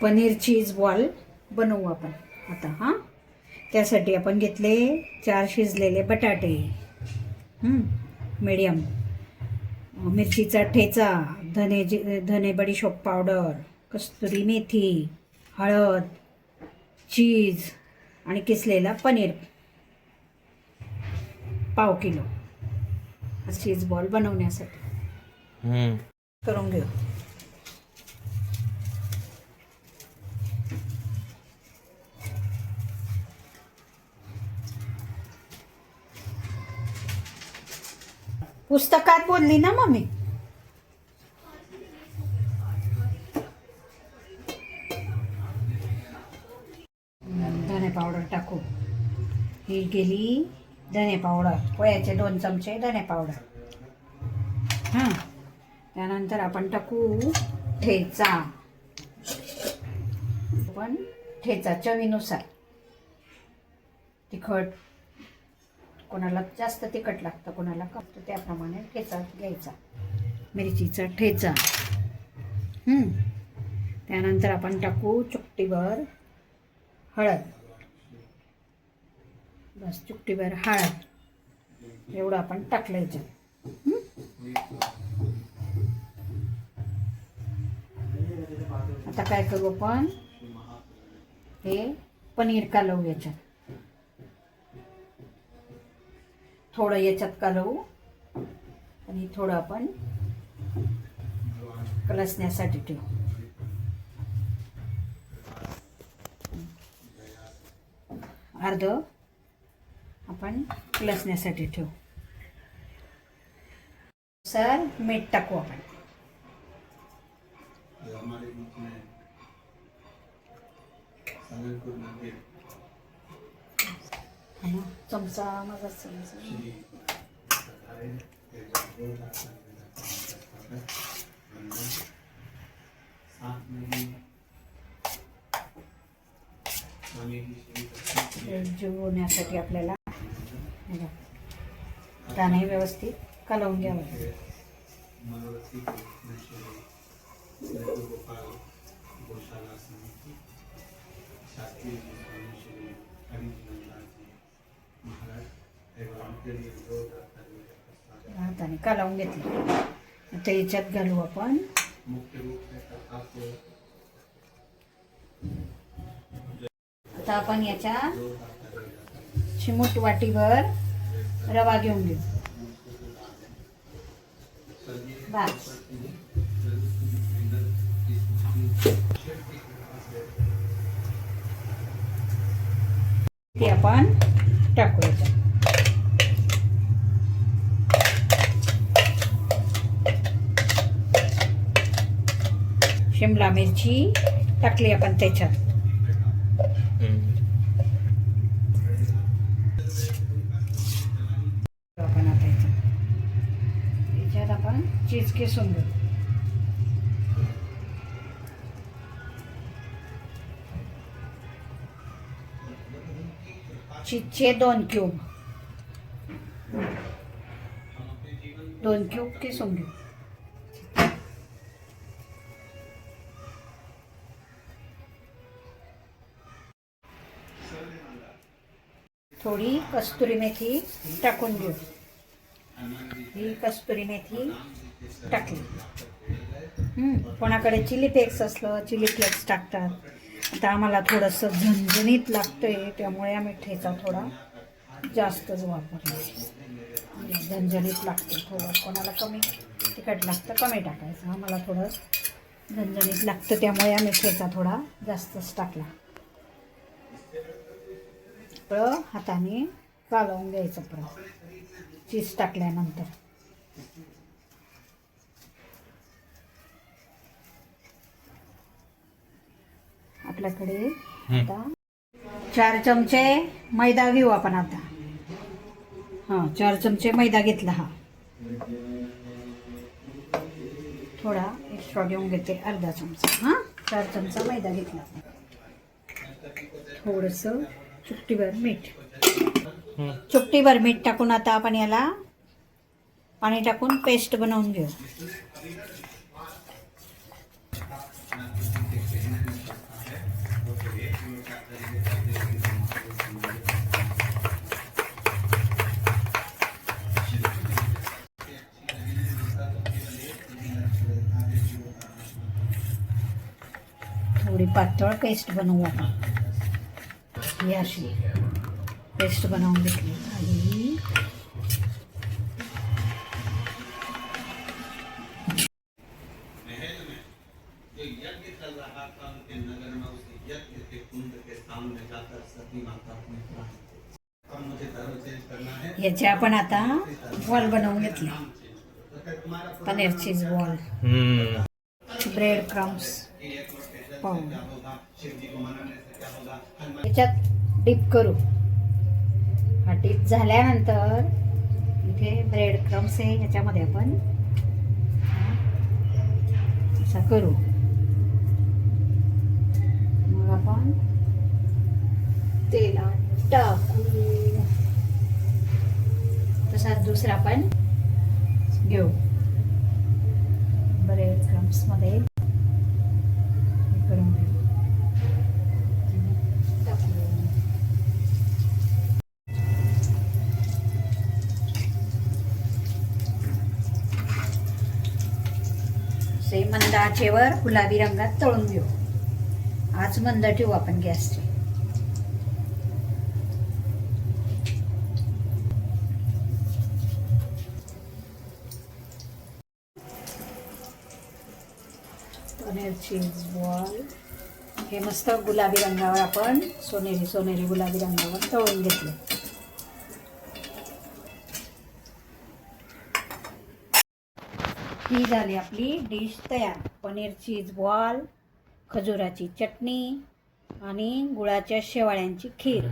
Paneer cheese ball बनवू आपण आता। हां, त्यासाठी आपण घेतले 4 शिजलेले बटाटे, मीडियम, मिरचीचा ठेचा, धने बडीशोप पावडर, कस्तुरी मेथी, हळद, चीज आणि किसलेला पनीर पाव किलो। चीज बॉल बनवण्यासाठी करून घेऊ। पुस्तकात बोलली ना मम्मी। धने पावडर टाकू। ही गेली धने पावडर, पोह्याचे 2 चमचे धने पावडर। हां, त्यानंतर आपण टाकू ठेचा, पण ठेचा चवीनुसार। तिखट, कोणाला जास्त तिखट लागतं, कोणाला कम, तर त्याप्रमाणे ठेचा घ्यायचा। मिरचीचा ठेचा, त्यानंतर आपण टाकू चुटकीभर हळद, बस चुटकीभर हळद एवढं आपण टाकलं याच्यात। आता काय करू आपण, हे पनीर कालवू याच्यात, थोडं याच्यात कालवू आणि थोडं आपण कलसण्यासाठी ठेवू। अर्ध आपण कलसण्यासाठी ठेवू। सर मीठ टाकू आपण, चमचा, माझा चमचा। जेवण्यासाठी आपल्याला दाणे व्यवस्थित कालवून घ्यावं। हाताने कालवून घेतलं, आता याच्यात घालू आपण आता आपण याच्या चिमूट वाटीभर रवा घेऊन घेऊ। बस ते आपण टाकू याच्यात। शिमला मिरची टाकली आपण त्याच्यात। आपण आता याच्यात आपण चीज किसून घेऊ। चीजचे 2 क्यूब किसून घेऊ। थोडी कस्तुरी मेथी टाकून घेऊ। ही कस्तुरी मेथी टाकली। कोणाकडे चिली फ्लेक्स असलं चिली फ्लेक्स टाकतात। आता आम्हाला थोडंसं झणझणीत लागतंय, त्यामुळे आम्ही ठेचा थोडा जास्तच वापरला। झणझणीत लागते थोडं, कोणाला कमी तिखट लागतं कमी टाकायचं, आम्हाला थोडं झणझणीत लागतं त्यामुळे आम्ही ठेचा थोडा जास्तच टाकला। हाताने कालवून घ्यायचं परत चीज टाकल्यानंतर। आपल्याकडे आता 4 चमचे मैदा घेऊ आपण आता। हां, 4 चमचे मैदा घेतला। हा थोडा एक्स्ट्रा घेऊन घेते, अर्धा चमचा। हां, 4 चमचा मैदा घेतला। थोडंसं चुटकीभर मीठ टाकून आता आपण याला पाणी टाकून पेस्ट बनवून घेऊ। थोडी पातळ पेस्ट बनवू आपण. ही अशी पेस्ट बनवून घेतली आणि याचे आपण आता बॉल बनवून घेतले. Paneer cheese ball, bread crumbs पाहून याच्यात डिप करू. हा डिप झाल्यानंतर इथे ब्रेड क्रम्स आहे, याच्यामध्ये आपण असा करू. मग आपण तेलात टाकू. तसाच दुसरा पण घेऊ. ब्रेड क्रम्स मध्ये करून घेऊ. असे मंद आचेवर गुलाबी रंगात तळून घेऊ. आज मंद ठेवू आपण गॅसचे. पनीर चीज बॉल हे मस्त गुलाबी रंगावर आपण सोनेरी गुलाबी रंगावर तळून घेतले. ही झाली आपली डिश तयार. पनीर चीज बॉल, खजुराची चटणी आणि गुळाच्या शेवाळ्यांची खीर.